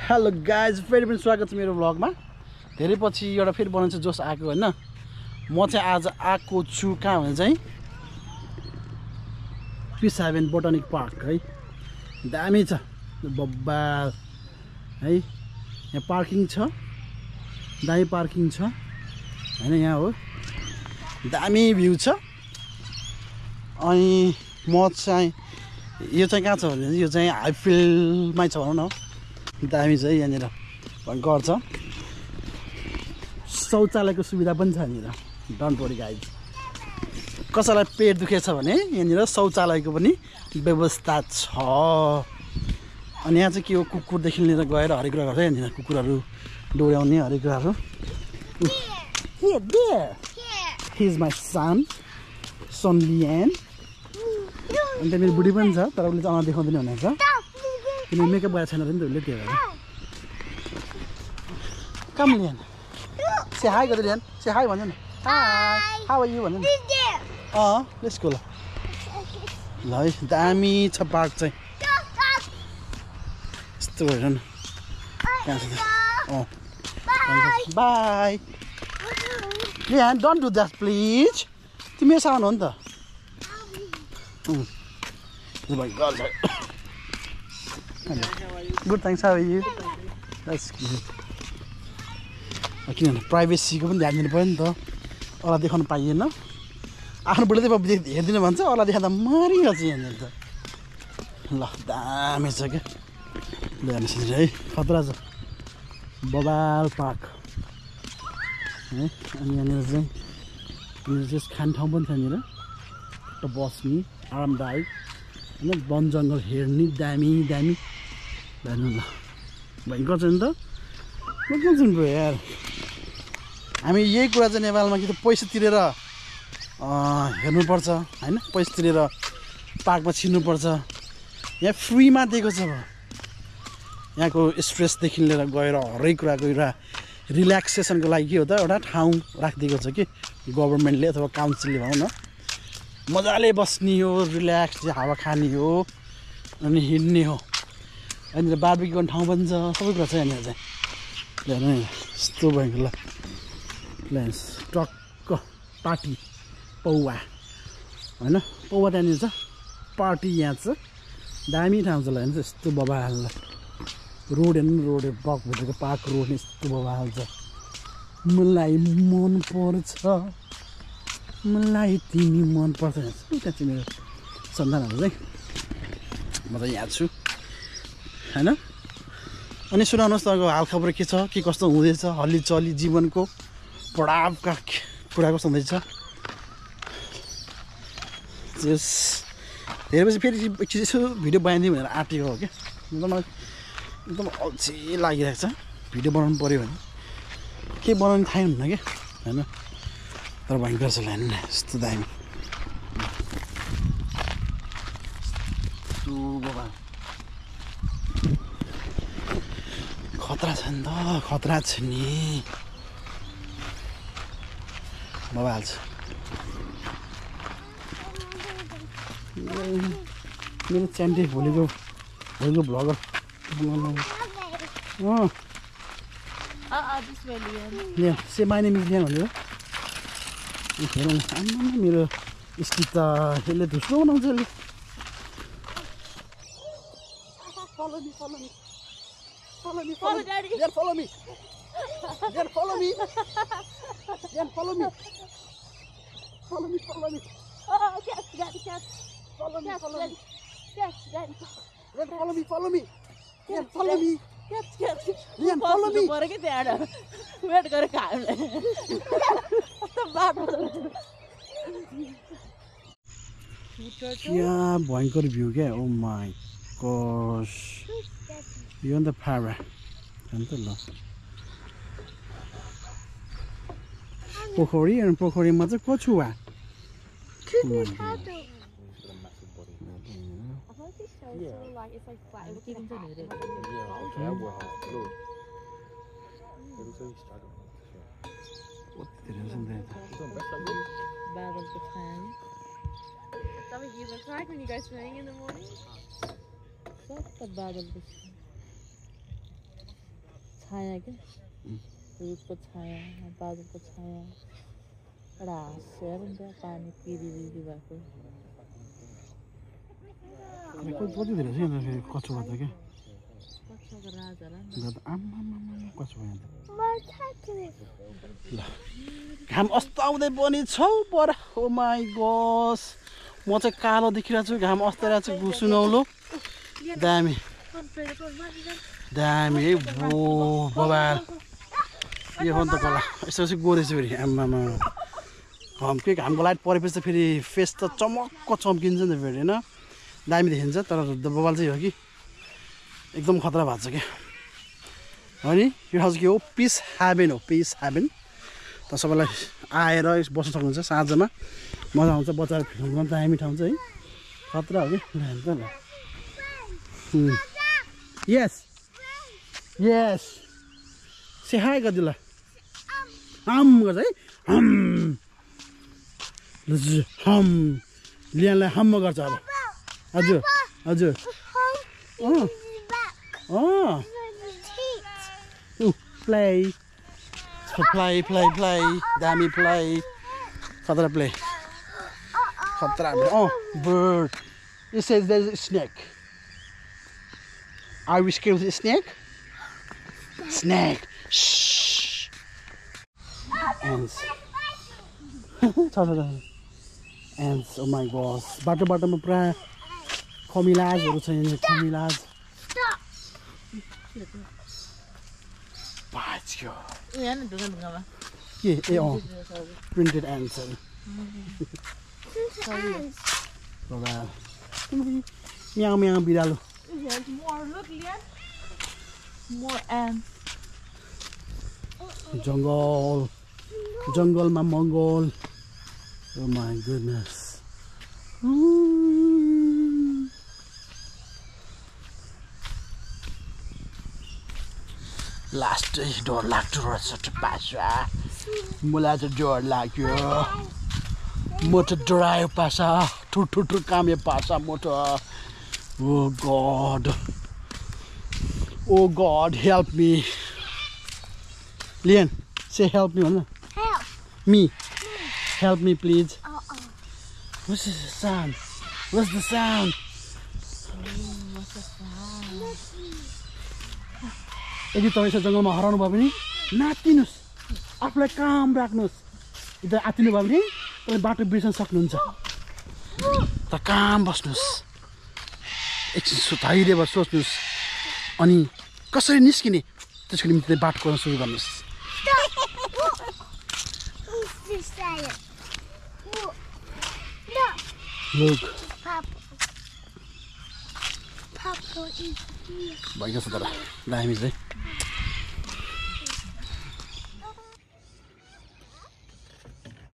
Hello guys फेरि पनि स्वागत छ मेरो भ्लगमा। धेरै पछि एउटा फेरि बनाउँछ जोस आएको हैन। म चाहिँ आज आएको छु कहाँ भने चाहिँ पिस हेभन बोटानिक पार्क है। दामी छ बब्बाल है। यहाँ पार्किङ छ, दामी पार्किङ छ हैन। यहाँ हो दामी भ्यू छ। अनि म चाहिँ यो चाहिँ कहाँ छ भने यो चाहिँ हाइफिल्डमै छ भनौँ न। दामी छ यहाँनिर घर छ, शौचालयको सुविधा पनि छ यहाँनिर। डोन्ट वरी गाइज, कसैलाई पेट दुखेछ भने यहाँनिर शौचालयको पनि व्यवस्था छ। अनि यहाँ चाहिँ के हो, कुकुरदेखि लिएर गएर हरेक कुरा गर्छ यहाँनिर। कुकुरहरू डोर्याउने हरेक कुराहरू। हि इज माई सन सनलियन। अन्त मेरो बुढी पनि छ, तर उसले चाहिँ अनुहार देखाउँदैन भनेको छ किन मेकअप गरेको छैन नि त उसले, त्यो भएर। कम लियन से हाई गर्दै लियन, से हाई भन्छ न। हाई हाउ आर यु भन्नु नि। लेट्स गो ल है। दामी छ पार्क चाहिँ यस्तो हेर न। कहाँ छ बाई लियन, डोन्ट डु द्याट प्लिज। तिमी साउन्ड हो नि त। Good thanks, how are you. That's good. किनभने प्राइभेसीको पनि ध्यान दिनु पऱ्यो नि त। अरूलाई देखाउनु पाइएन। आफ्नो बुढीले हेरिदिनु भन्छ, अरूलाई देखाउँदा मरिहाल्छ यहाँनिर त। ल दामी छ क्या, दामी छ है, खतरा छ बबाल पार्क है। अनि यहाँनिर चाहिँ खाने ठाउँ पनि छ यहाँनिर, बस्ने आरामदायक होइन। वन जङ्गल हेर्ने दामी दामी हेर्नु ल भयङ्कर छ नि त। भयो यार, हामी यही कुरा चाहिँ नेपालमा कि त पैसा तिरेर हेर्नुपर्छ होइन, पैसा तिरेर पार्कमा छिर्नुपर्छ। यहाँ फ्रीमा दिएको छ। यहाँको स्ट्रेसदेखि लिएर गएर हरेक कुराको एउटा रिल्याक्सेसनको लागि के हो त एउटा ठाउँ राखिदिएको छ कि गभर्मेन्टले अथवा काउन्सिलले भनौँ न। मजाले बस्ने हो, रिल्याक्स हावा खाने हो, अनि हिँड्ने हो। यहाँनिर बार्बिक्यू गर्ने ठाउँ पनि छ, सबै कुरा छ यहाँनिर चाहिँ। हेर्नु यस्तो भएको ल लेन्स टक्क पार्टी पौवा होइन। पौवा त्यहाँनिर छ, पार्टी यहाँ छ। दामी ठाउँ छ ल हेर्नु यस्तो बबाल। रोड हेर्नु, रोड बक भेटेको पार्क रोड यस्तो बबाल छ। मलाई मन पर्छ, मलाई तिमी मन पर्छ। त्यहाँ चाहिँ मेरो सन्तानहरू चाहिँ, म त यहाँ छु होइन। अनि सुनाउनुहोस् त हालखबर के छ, के कस्तो हुँदैछ, हल्लीचल्ली जीवनको पढावका कुरा कस्तो हुँदैछ। त्यस हेरेपछि फेरि एकछिन यसो भिडियो बनाइदिउँ भनेर आँटेको हो क्या। मलाई एकदम अल्छी लागिरहेको छ। भिडियो बनाउनु पऱ्यो भने के बनाउनु थाहै हुन्न क्या होइन। तर भयङ्कर छ हेर्नु न यस्तो दामी। खतरा छ नि त, खतरा छ नि बबाल छ। मेरो च्यान्टे भोलिको भ्लगर से माइने मिल्ने भनेर हेरौँ। आमा मेरो स्टिक त यसले धुस्रो बनाउँछ यसले। Follow me. Follow Daddy. Then follow me. Then follow me. Then follow me. Follow me. Oh, Daddy. Follow me. Yes, Daddy. Then follow me. Then follow me. Yes. Then follow me. Wait, go to क्या भयङ्कर view क्या। ओ my gosh, यो अन्त फारा अन्त ल पोखरी। अनि पोखरीमा चाहिँ कछुवा। Some of you look like when you go swimming in the morning. What the bad of this? छाया क्या रुखको छाया बादलको छाया एउटा हाँस्यो हेर नि त्यहाँ पानी पिरिरिरी भएको कति धेरै छ यहाँ फेरि कचुवा त क्या कक्षाको राजा र नि आम्मामामा कचुवा यहाँ त ल घाम अस्ताउँदै पनि छौ पर ओ माई गस म चाहिँ कालो देखिरहेको छु घाम अस्ताइरहेको छु गुसुनौलो दामी दामी है बो बबाल यो हो नि त कला यस्तो चाहिँ गोरेछु फेरि आम्मामा घामको लाइट परेपछि त फेरि फेस त चमक्क चम्किन्छ नि त फेरि होइन दामी देखिन्छ तर बबाल चाहिँ हो कि एकदम खतरा भएको छ क्या हो नि यो ठाउँ चाहिँ के हो पिस ह्याभेन हो पिस ह्याभेन त सबैलाई आएर बस्न सक्नुहुन्छ साँझमा मजा आउँछ बच्चाहरू फिल्म दामी ठाउँ चाहिँ है खतरा हो कि ल यस यस से हाई गरिदिनु ल हम गर्छ है हम हम लियानलाई हम गर्छ अब हजुर हजुर play दामी play खतरा play खतरा oh bird it says there's a snake are we scared of the snake shh ants ants oh my gosh बाटोमा पुरा खमिलाजहरु छ यहाँ खमिलाज बाच्यो यहाँ नि ढुङ्गामा के ए अँ प्रिन्टेड ants म्याउ म्याउ बिरालो जङ्गलमा मङ्गोल oh my goodness लास्ट डर लाग्दो रहेछ पासा मलाई चाहिँ डर लाग्यो म त डरायो पासा ठुल्ठुल्ठुल कामे पासा म त oh god help me Lian say help me भन्न me help me please what's the sound यदि तपाईँ यसो जङ्गलमा हराउनु भयो भने नातिनुहोस् आफूलाई काम राख्नुहोस् यता आतिनु भयो भने तपाईँ बाटो बिर्सन सक्नुहुन्छ त काम बस्नुहोस् एकछिन धैर्य भएर सोच्नुहोस् अनि कसरी निस्किने त्यसको निम्ति बाटो गर्न सुरु गर्नुहोस् Look. Papa is here. Bagus saudara. Dah habis